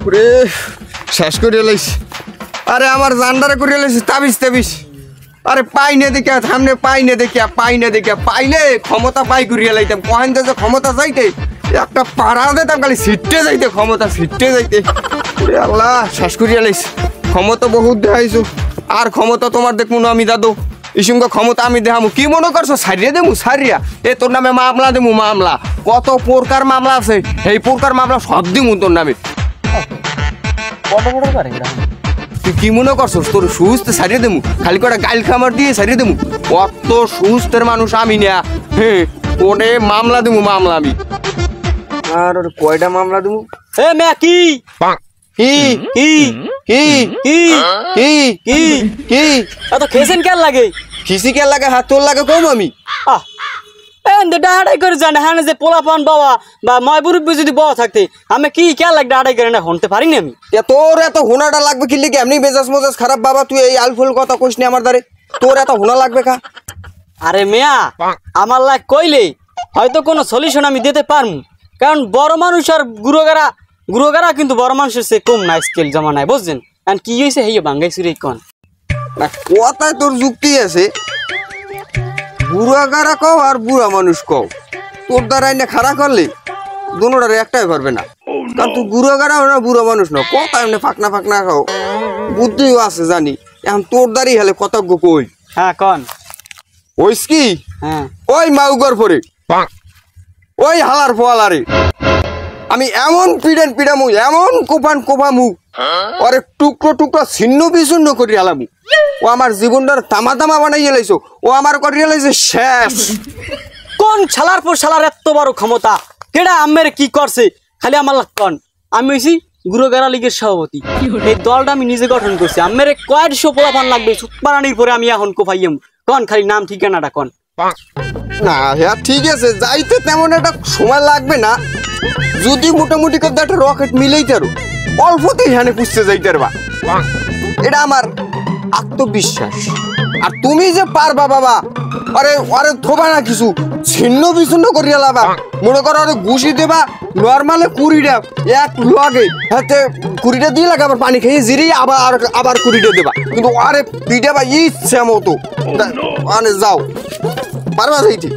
ওরে শেষ করে লাইছি। আরে আমার জান্ডারে করে লাইছি তাবিজ তাবিজ। আরে পাই না দেখিয়া সামনে পাই না দেখিয়া পাইলে ক্ষমতা পাই করিয়া লাইতাম। কহেন যে ক্ষমতা যাইতে একটা পাড়া দিতাম, খালি ছিটতে যাইতে ক্ষমতা ছিটতে যাইতে। আল্লাহ শেষ করিয়া লাইছি। ক্ষমতা বহুত দেখাইছো, আর ক্ষমতা তোমার দেখবো না আমি দাদু। এই সঙ্গে ক্ষমতা আমি দেখামু। কি মনে করছো সারিয়া দেবো? সারিয়া এ তোর নামে মামলা দেবো। মামলা কত প্রকার মামলা আছে, এই প্রকার মামলা সব দিমু তোর নামে। তুই কি মনে করছস তোর সুস্থ সারিয়ে দেবো? খালি কটা গাইল খামার দিয়ে সারিয়ে দেবো? কত সুস্থের মানুষ আমি না। হ্যাঁ ওরে মামলা দেবো, মামলা আমি। আর ওর কয়টা মামলা দেবো? এ মে কি কি কি কি কি কি কি কি এত খেয়েছেন কেন লাগে? খিসি কে লাগে, হাত তোর লাগে কম আমি। ডাড়াই করে জানে হ্যাঁ যে পোলাপান বাবা বা ময়বুরুব্বি যদি বাবা থাকতে আমি কি কে লাগ ডাড়াই করে না হনতে পারিনি আমি। তোর এত হোনাটা লাগবে কি লিখে? এমনি মেজাজ মেজাজ খারাপ বাবা, তুই এই আলফুল কথা কইস নি আমার দ্বারে। তোর এত হোনা লাগবে কা? আরে মেয়া আমার লাগ কইলে হয়তো কোনো সলিউশন আমি দিতে পারমু, কারণ বড় মানুষ আর গুরুগারা কিন্তু বড় মানুষের সে কম না, স্কেল জমা নাই বুঝছেন। আর কি হয়েছে হেয়ে ভাঙ্গাইছি রে কন না, কথায় তোর যুক্তি আছে। বুড়াগারা কও আর বুড়া মানুষ কও, তোর দ্বারা এনে খাড়া করলে দুটার একটাই পারবে না। কারণ তুই বুড়াগারা না বুড়া মানুষ না, কথা এমনি ফাঁকনা ফাঁকনা খাও, বুদ্ধিও আছে জানি। এখন তোর দ্বারই হেলে কতজ্ঞ কই। হ্যাঁ কন ওইস কি? হ্যাঁ ওই মাউগর পরে ওই হালার ফোয়ালারে আমি এমন পিড়ামু, এমন কোপামু, ওরে টুকরো টুকরো ছিন্ন বিচ্ছিন্ন করি হালামু। ও আমার জীবনটার তামা তামা বানাইয়ে লাইছো, ও আমার করিয়ে লাইছে শেষ। কোন ছালার পর ছালার এত বড় ক্ষমতা? কেডা আমের কি করছে খালি আমার লাগ কন। আমি হইছি গুরুগারা লীগের সভাপতি, এই দলটা আমি নিজে গঠন করছি। আমের কয়েকশো পোলাপান লাগবে সুতপারানির পরে আমি এখন কোফাইয়াম। কন খালি নাম ঠিকানাটা কন। না হ্যাঁ ঠিক আছে, যাইতে তেমন একটা সময় লাগবে না। যদি মোটামুটি করে একটা রকেট মিলেই তারো অল্পতেই হ্যানে পুষতে যাইতে পারবা, এটা আমার আত্মবিশ্বাস। আর তুমি যে পারবা বাবা, আরে আরে থোবা না কিছু ছিন্ন বিচ্ছিন্ন করিয়া লাবা। মনে করো আরে ঘুষি দেবা নর্মালে 20টা এক লগে হাতে 20টা দিয়ে লাগে, আবার পানি খেয়ে জিরিয়ে আবার 20টা দেবা। কিন্তু আরে পিঠে বা ইচ্ছে মতো মানে যাও পারবা যাইতে।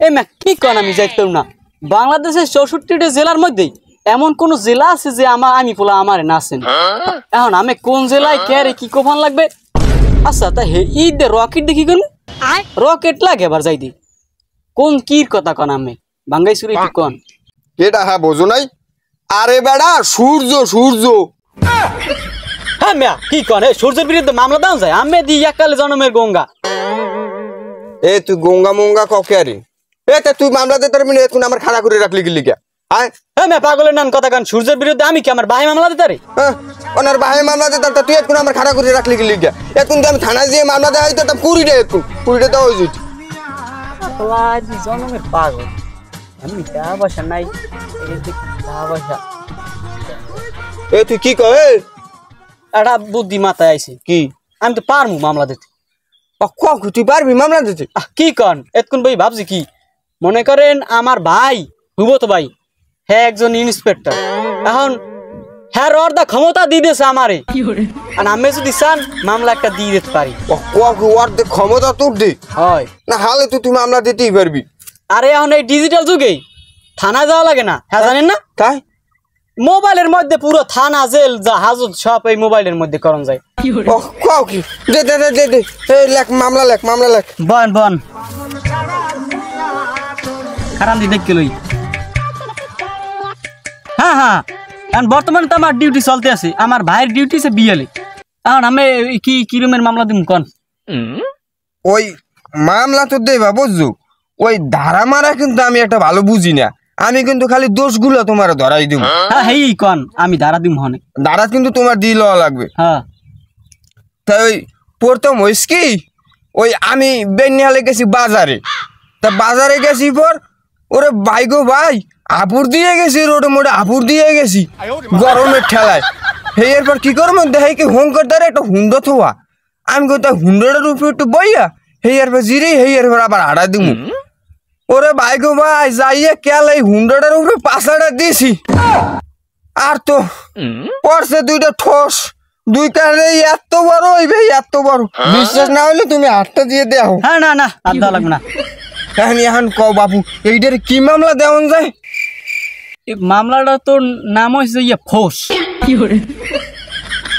এ মা কি কন আমি যাইতাম না? বাংলাদেশের 64টা জেলার মধ্যেই এমন কোন জেলা আছে যে আমি পোলা আমার নাচেন। এখন আমি কোন জেলায় কে রে কি কোফান লাগবে? আচ্ছা তা হে ঈদ রকেট দেখি কোন রকেট লাগে এবার যাই দি কোন কির কথা কন আমি বাঙ্গাই সুরে কি কন এটা হ্যাঁ বোঝো নাই? আরে বেড়া সূর্য সূর্য। হ্যাঁ মিয়া কি কন? সূর্যের বিরুদ্ধে মামলা দাও যায় আমি দি একালে জন্মের গঙ্গা। এ তুই গঙ্গা মঙ্গা ককে আরে? এ তুই মামলা দিতে পারবি না, তুই আমার খাড়া করে রাখলি গেলি কে? হ্যাঁ মিয়া পাগলের নান কথা কান। সূর্যের বিরুদ্ধে আমি কি আমার ভাই মামলা দিতে পারি? ওনার ভাই মামলা দিতে তুই এখন আমার খাড়া করে রাখলি গেলি কে? এখন তো আমি থানায় যেয়ে মামলা দেওয়া হইতো 20টা দেওয়া হয়েছে। জন্মের পাগল আমি টাকা পয়সা নাই। এ তুই কি কয়? একটা বুদ্ধি মাথায় আইছে কি? আমি তো পারমু মামলা দিতে। তুই পারবি মামলা দিতে? কি কন এতক্ষণ ভাই ভাবছি কি মনে করেন আমার ভাই হুবো তো ভাই, হ্যাঁ একজন ইন্সপেক্টর। এখন হ্যাঁ অর্ধা ক্ষমতা দিয়ে দিয়েছে আমারে, আর আমি যদি চান মামলা একটা দিয়ে দিতে পারি। অর্ধেক ক্ষমতা তোর দে হয় না হালে তুই মামলা দিতেই পারবি। আরে এখন এই ডিজিটাল যুগে থানা যাওয়া লাগে না, হ্যাঁ জানেন না? তাই মোবাইলের মধ্যে পুরো থানা জেল যা হাজত সব এই মোবাইলের মধ্যে করন যায়। লেখ মামলা লেখ বন খারাপ দি দেখকে লই। হ্যাঁ হ্যাঁ এখন বর্তমানে তো আমার ডিউটি চলতে আছে, আমার ভাইয়ের ডিউটি আছে বিয়ালে। এখন আমি কি রুমের মামলা দিম কন? ওই মামলা তো দেবা বুঝছো, ওই ধারা মারা কিন্তু আমি একটা ভালো বুঝি না। আমি কিন্তু খালি দোষগুলো তোমার ধরাই দিব। হ্যাঁ হেই কন আমি ধারা দিম হনে। ধারা কিন্তু তোমার দিয়ে লওয়া লাগবে। হ্যাঁ তাই ওই প্রথম হইস কি, ওই আমি বেনিহালে গেছি বাজারে, তা বাজারে গেছি পর ওরে ভাই গো ভাই আপুর দিয়ে গেছি, রোডে মোড়ে আপুর দিয়ে গেছি গরমের ঠেলায়। সেই এরপর কি করবো দেখে কি হুঙ্কর দ্বারা একটা হুন্ড থোয়া, আমি কোথায় হুন্ডটার উপরে একটু বইয়া সেই এরপর জিরে সেই এরপর আবার আড়া দিব। ওরে ভাই গো ভাই যাইয়া কেল এই হুন্ডটার উপরে পাশাটা দিয়েছি, আর তো পড়ছে দুইটা ঠোস, দুই কানে এত বড় হইবে, এত বড়। বিশ্বাস না হলে তুমি হাতটা দিয়ে দেও। হ্যাঁ না না আর দেওয়া লাগবে না। এখন কও বাপু, এইটার কি মামলা দেওয়া যায়? এই মামলাটা তোর নাম হয়েছে ফোস।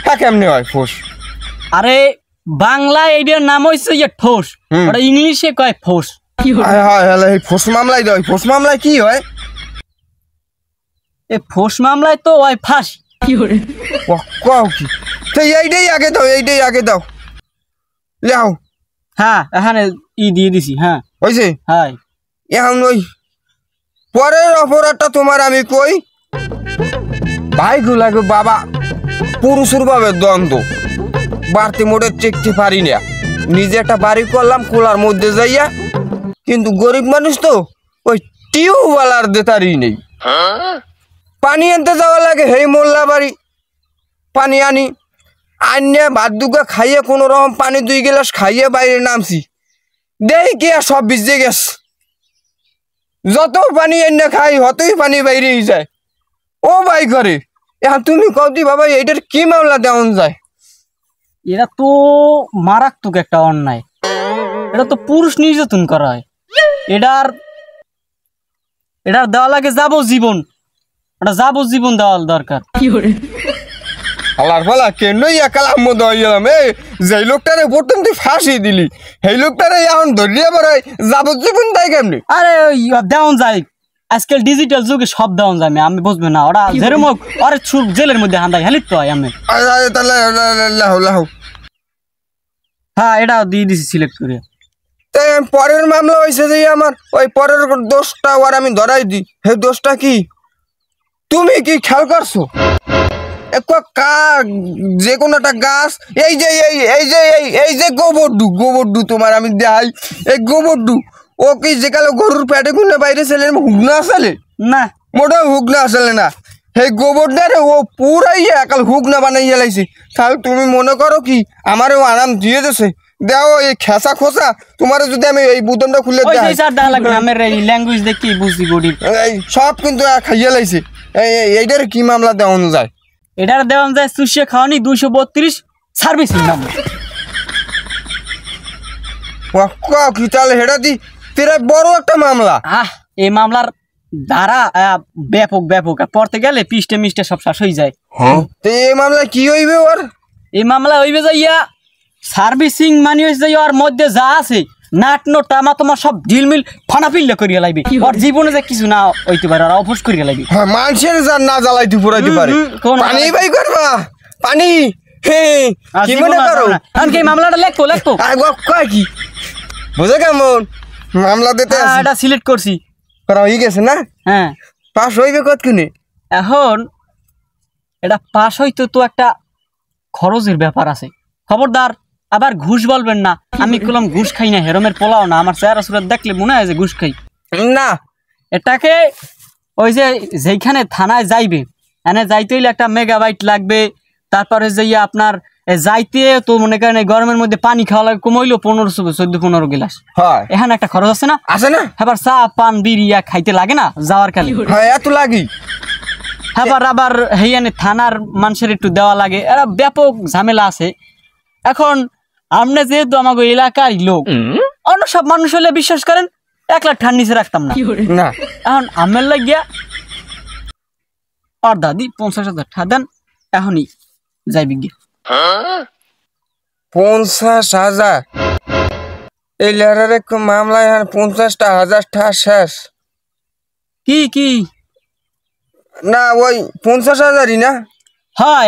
হ্যাঁ, কেমনে হয় ফোস? আরে বাংলায় এইটার নাম হয়েছে ঠোস, ওটা ইংলিশে কয় ফোস। ফোস মামলায় দেয়। ফোস মামলায় কি হয়? এই ফোস মামলায় তো ওই ফাঁস। কও কি? তো এইটাই আগে দাও, এইটাই আগে দাও। লেও। হ্যাঁ এখানে দিয়ে দিছি। হ্যাঁ হয়েছে? হ্যাঁ। এখন ওই পরের অপরাধটা তোমার আমি কই। ভাই গুলাকে বাবা পুরুষের ভাবে দ্বন্দ্ব, বাড়তি মোটে চেকতে পারি না। নিজে একটা বাড়ি করলাম খোলার মধ্যে যাইয়া, কিন্তু গরিব মানুষ তো ওই টিউবওয়ালার দেতারই নেই। পানি আনতে যাওয়া লাগে, হেই মোল্লা বাড়ি পানি আনি আনিয়ে ভাত দুগা খাইয়ে কোনো রকম পানি 2 গ্লাস খাইয়ে বাইরে নামছি, দেই কি আর সব ভিজে গেছে। যত পানি এনে খাই হতই পানি বাইরেই যায়। ও ভাই করে এখন তুমি কদি বাবা এইটার কি মামলা দেওয়া যায়? এরা তো মারাত্মক একটা অন্যায়, এটা তো পুরুষ নির্যাতন করা হয়। এটার দেওয়া লাগে যাবজ্জীবন। এটা যাবজ্জীবন দেওয়া দরকার। আল্লাহর বলা কেনই একালাম দইলাম। যে লোকটারে প্রথম তুই ফাঁসি দিলি, সেই লোকটারে এখন ধরিয়ে বেড়াই যাবজ্জীবন দেয় কেমনি? আরে দেওয়ান যায়, আজকাল ডিজিটাল যুগে সব দেওয়ান যায়। আমি বুঝবে না, ওরা যেরকম ওরে জেলের মধ্যে হান্দাই হেলিত তো হয়। আমি হ্যাঁ এটা দিয়ে দিছি সিলেক্ট করে। পরের মামলা হয়েছে যে আমার ওই পরের দোষটা ওর আমি ধরাই দিই। হে দোষটা কি তুমি কি খেয়াল করছো? যে কোনো একটা গাছ, এই যে এই যে গোবরডু তোমার আমি দেখাই। এই গোবরডু ও কি যে কালো গরুর পেটে গুনে বাইরে ছেলে হুগনা আসলে না, মোটা হুগনা আসলে না। সেই গোবরটারে ও পুরাই একাল হুগনা বানাইয়া লাইছে। তাহলে তুমি মনে করো কি আমারও আরাম দিয়ে দিছে? দেও এই খেসা খোসা তোমার যদি আমি এই বুতনটা খুলে ল্যাঙ্গুয়েজ দেখি বুঝি গরিব সব কিন্তু খাইয়া লাইছে। এইটার কি মামলা দেওয়া যায়? এটার দেওয়া যায় চুষিয়ে খাওয়ানি 232 সার্ভিসিং মামলা। কি তাহলে হেটা দি তেরা বড় একটা মামলা। এই মামলার ধারা ব্যাপক পড়তে গেলে পিষ্টে মিষ্টে সব শেষ হয়ে যায়। তো এই মামলা কি হইবে ওর? এই মামলা হইবে যাইয়া সার্ভিসিং মানে হইছে যাইয়া ওর মধ্যে যা আছে নাট নো টামা তোমার সব ঢিলমিল ফানা পিল্লা করিয়া লাইবে। ওর জীবনে যে কিছু না হইতে পারে, আর অফোর্স করিয়া লাইবে। হ্যাঁ, মানুষের যা না জ্বালাইতে পুরাইতে পারে। পানি বাই করবা পানি। কি মনে করো আমি মামলাটা লেখো কি বুঝে কেমন মামলা দিতে এটা সিলেক্ট করছি, করা হয়ে গেছে না? হ্যাঁ পাস হইবে কতক্ষণে? এখন এটা পাস হইতে তো একটা খরচের ব্যাপার আছে। খবরদার আবার ঘুষ বলবেন না। আমি কলম ঘুষ খাই না, হেরমের পোলাও না। আমার চেহারা সুরাত দেখলে মনে হয় যে ঘুষ খাই না। এটাকে ওই যে যেখানে থানায় যাইবে, এনে যাইতে হইলে একটা মেগাবাইট লাগবে। তারপরে যে আপনার যাইতে তো মনে করেন গরমের মধ্যে পানি খাওয়া লাগে কমাইলো 14-15 গ্লাস। এখানে একটা খরচ আছে না? আছে না? আবার চা পান বিড়িয়া খাইতে লাগে না যাওয়ার কালে? এত লাগি। আবার হেয়ানে থানার মানুষের একটু দেওয়া লাগে। এরা ব্যাপক ঝামেলা আছে। এখন আপনি যেহেতু আমাকে এলাকার লোক, অন্য সব মানুষ হলে বিশ্বাস করেন 1 লাখ টাকার নিচে রাখতাম না। এখন আমের লাগিয়া আর দাদি 50,000 টাকা দেন, এখনই যাইবি গিয়ে। 50,000? এই লেরার মামলায় 50,000 টাকা শেষ? কি না ওই 50,000ই না? হ্যাঁ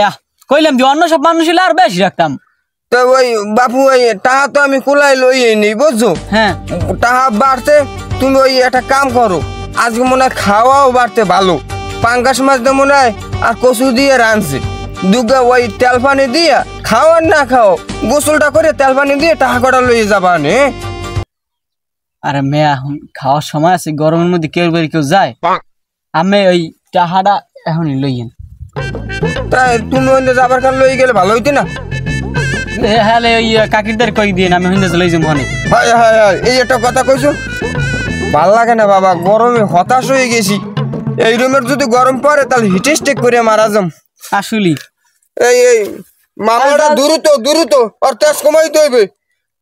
কইলাম দি অন্য সব মানুষ হলে আর বেশি রাখতাম। তো ওই বাপু ওই টাকা তো আমি কোলাই লই নেই বুঝছো? হ্যাঁ, টাকা বাড়তে তুমি ওই একটা কাম করো, আজকে মনে হয় খাওয়াও বাড়তে ভালো। পাঙ্গাস মাছ দিয়ে মনে হয় আর কচু দিয়ে রাঁধছে, দুগা ওই তেল পানি দিয়ে খাও আর না খাও গোসলটা করে তেল পানি দিয়ে টাকা কটা লইয়ে যাবা নে। আরে মেয়ে এখন খাওয়ার সময় আছে, গরমের মধ্যে কেউ বাড়ি কেউ যায়। আমি ওই টাকাটা এখনই লইয়েন। তাই তুমি ওই যাবার কার লই গেলে ভালো হইতে না? হ্যাঁ ওই কাকিরদের কই দিয়ে আমি হইতে লই যাবো। এই একটা কথা কইছো, ভাল লাগে না বাবা, গরমে হতাশ হয়ে গেছি। এই রুমের যদি গরম পড়ে তাহলে হিট স্ট্রোক করে মারা যাম। আসলে এই মামলাটা দ্রুত আর তেজ কমাইতে হইবে।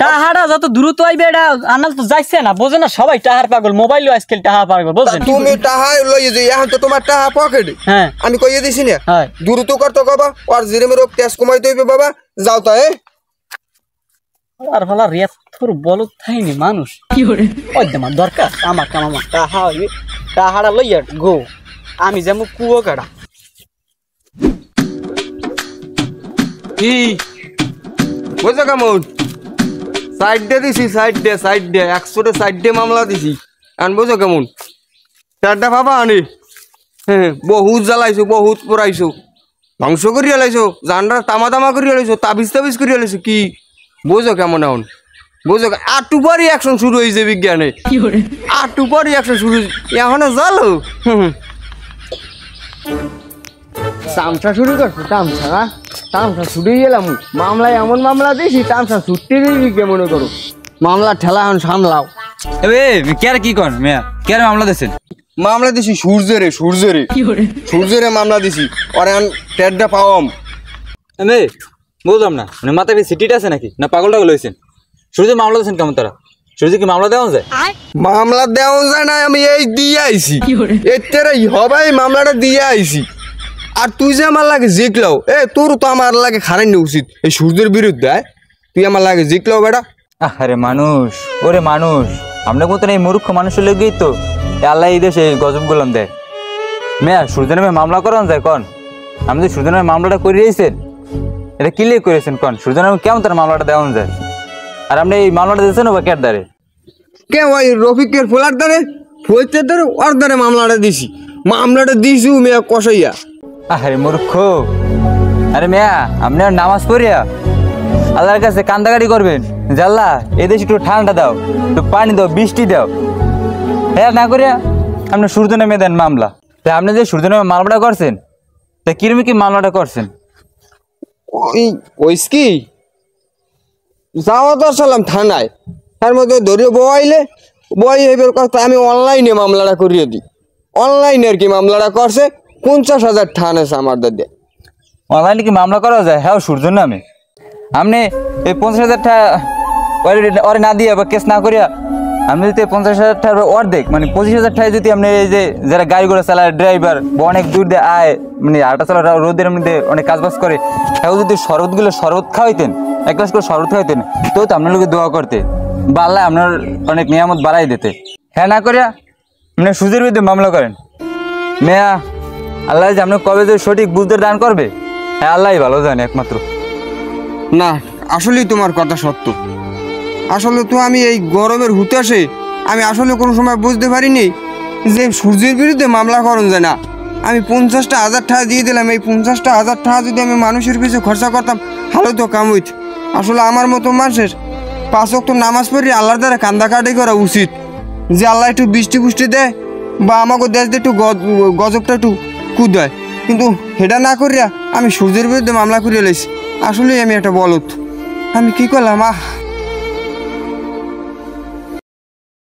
টাহারা যত দ্রুত আইবে এটা আনাল তো যাইছে না, বোঝে না সবাই টাহার পাগল, মোবাইলও আজকাল টাহা পাগল, বুঝছেন? তুমি টাহা লইয়ে যাই, এখন তো তোমার টাহা পকেটে। হ্যাঁ আমি কইয়ে দিছি না, হ্যাঁ দ্রুত করতে কবা আর জিরেমের তেজ কমাইতে হইবে বাবা। যাও তা আর ভালো রেথর বলত থাইনি মানুষ কি করে ওই দেমা দরকার আমার কাম, আমার টাহা হইবে, টাহারা লইয়া গো আমি যাবো কুয়ো কাটা। কি বুঝছো কেমন? সাইড ডে দিছি, সাইড ডে 100 সাইড ডে মামলা দিছি। আন বুঝো কেমন? চারটা বাবা আনি বহুত জ্বালাইছো, বহুত পড়াইছো, ধ্বংস করিয়া লাইছো, জানরা তামা করিয়া লাইছো, তাবিজ করিয়া লাইছো। কি বুঝো কেমন? এখন বুঝো আটু পরই অ্যাকশন শুরু হয়েছে বিজ্ঞানে, আটু পরই অ্যাকশন শুরু এখনো জালো। তামসা শুরু করছো? তামসা ছুটে গেলাম। মামলায় এমন মামলা দিয়েছি তামসা ছুটতে দিবি কে মনে করো? মামলা ঠেলা এখন সামলাও। কি কর মিয়া, কে মামলা দিয়েছেন? মামলা দিছি সূর্যেরে মামলা দিছি। আর এখন টেডটা পাওয়াম। আমি বুঝলাম না, মানে মাথায় সিটিটা আছে নাকি না পাগল টাগল হয়েছেন? সূর্য মামলা দিয়েছেন কেমন তারা? সূর্য কি মামলা দেওয়া যায়? মামলা দেওয়া যায় না, আমি এই দিয়ে আইছি। এর হবাই মামলাটা দিয়ে আইছি। আর তুই যে আমার লাগে জিকলাও, তোর তো আমার লাগে খারাই উচিত এই সূর্যের বিরুদ্ধে। তুই আমার লাগে জিকলাও বেটা। আরে মানুষ, ওরে মানুষ, আমরা মতন এই মূর্খ মানুষের লেগেই তো আল্লাহ এই দেশে গজব গোলাম দেয়। মেয়া সূর্য নামে মামলা করানো যায় কন? আমি যে সূর্য নামে মামলাটা করে দিয়েছেন, এটা কি লিয়ে করেছেন কন? সূর্য নামে কেমন তার মামলাটা দেওয়া যায়? আর আপনি এই মামলাটা দিয়েছেন বা কের দ্বারে? কে ওই রফিকের ফোলার দ্বারে, ফৈতের দ্বারে, ওর দ্বারে মামলাটা দিছি। মামলাটা দিছি মেয়া কষাইয়া। আরে মূর্খ, আরে মেয়া আপনি আর নামাজ পড়িয়া আল্লাহর কাছে কান্দাকাটি করবেন যে আল্লাহ এই দেশে একটু ঠান্ডা দাও, একটু পানি দাও, বৃষ্টি দাও। হ্যাঁ না করিয়া আপনি সূর্য নামে দেন মামলা। তা আপনি যে সূর্য নামে মামলাটা করছেন, তা কিরমি কি মামলাটা করছেন? ওই কি যাওয়া তো আসলাম থানায়, তার মধ্যে ধরিয়ে বই এবার কথা আমি অনলাইনে মামলাটা করিয়ে দিই। অনলাইনে আর কি মামলাটা করছে, 50,000 ঠান আছে আমার দাদা। অনলাইনে কি মামলা করা যায়? হ্যাঁ সূর্য নামে আপনি এই 50,000 টাকা ওরে না দিয়ে বা কেস না করিয়া আপনি যদি 50,000 টাকার অর্ধেক মানে 25,000 টাকা যদি আপনি এই যে যারা গাড়ি ঘোড়া চালায় ড্রাইভার বা অনেক দূর দিয়ে আয়, মানে হাঁটা চলা রোদের মধ্যে অনেক কাজবাজ করে, সেও যদি শরবত খাওয়াইতেন, এক গ্লাস করে শরবত খাওয়াইতেন, তো আপনার লোকে দোয়া করতে বা আল্লাহ আপনার অনেক নিয়ামত বাড়াই দিতে। হ্যাঁ না করিয়া মানে সুদের বিরুদ্ধে মামলা করেন। মেয়া আল্লাহ যে আপনার কবে যে সঠিক বুঝতে দান করবে, হ্যাঁ আল্লাহ ভালো জানে একমাত্র। না আসলেই তোমার কথা সত্য। আসলে তো আমি এই গরমের হুতাশে আমি আসলে কোনো সময় বুঝতে পারিনি যে সূর্যের বিরুদ্ধে মামলা করুন যায় না। আমি 50,000 টাকা দিয়ে দিলাম, এই 50,000 টাকা যদি আমি মানুষের পিছু খরচা করতাম ভালো তো কাম হইত। আসলে আমার মতো মানুষের 5 ওয়াক্ত নামাজ পড়ি আল্লাহর দ্বারা কান্দাকাটি করা উচিত, যে আল্লাহ একটু বৃষ্টি পুষ্টি দেয় বা আমাকে দেশ দিয়ে একটু গজবটা একটু কুদায়। কিন্তু সেটা না করিয়া আমি সূর্যের বিরুদ্ধে মামলা করিয়া লাইছি। আসলেই আমি একটা বলত, আমি কি করলাম?